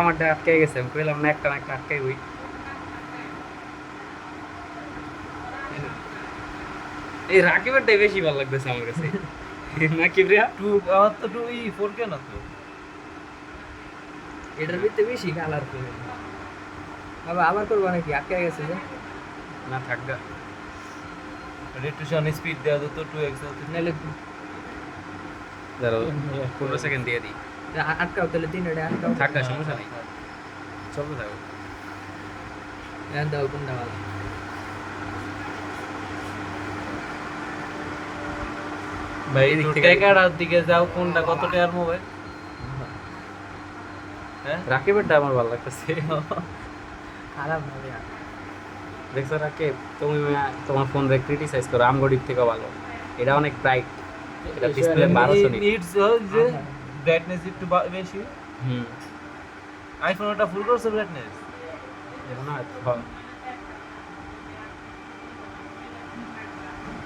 আমারটা আটকে গেছে, আমি কইলাম না একটা না একটা আটকাই হই। এই রাকিবেরটাই বেশি ভালো লাগতেছে আমার কাছে। নাকি প্রিয়া? টু আমার তো টু ই ফোর কে না তো। এটার ভিতরে বেশি কালার করে বাবা আবার করবো নাকি আটকে গেছে যে না থাক গা। রেট্রিশন স্পিড দেওয়া যেত 2x নাহলে ধরো 15 সেকেন্ড দিয়ে দিই। আটকাও তাহলে তিন এটা আটকাও থাক গা, সমস্যা নেই, চলতে থাকো। এখন দাও কোনটা ভালো ভাই এদিক একটু থেকে টেকার দিকে যাও, কোনটা কত টাকার মোবাইল? হ্যাঁ রাকিবেরটা আমার ভালো লাগতেছে। খারাপ না ভাইয়া দেখছো রাকিব, তুমি তোমার ফোন রে ক্রিটিসাইজ করো, আমগো দিক থেকে ভালো। এটা অনেক ব্রাইট, এটা ডিসপ্লে 1200 নিট। নিডস যে ব্রাইটনেস একটু বেশি। হুম, আইফোন ওটা ফুল করছে ব্রাইটনেস। দেখো না হ্যাঁ।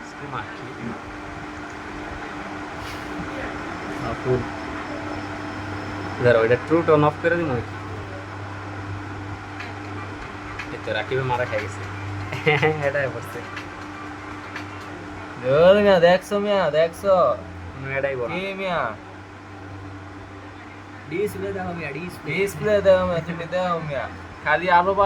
স্মার্ট কি ফুল। ধরো এটা ট্রু টোন অফ করে দিন নাকি? এই তো রাকিবে মারা খাই গেছে। এটাই পড়ছে, মিয়া দেখছো মিয়া দেখছো এটাই বড়। কি মিয়া ডিসপ্লে দাও আমি ডিসপ্লে ডিসপ্লে দাও মিয়া, তুমি দাও মিয়া, খালি আলো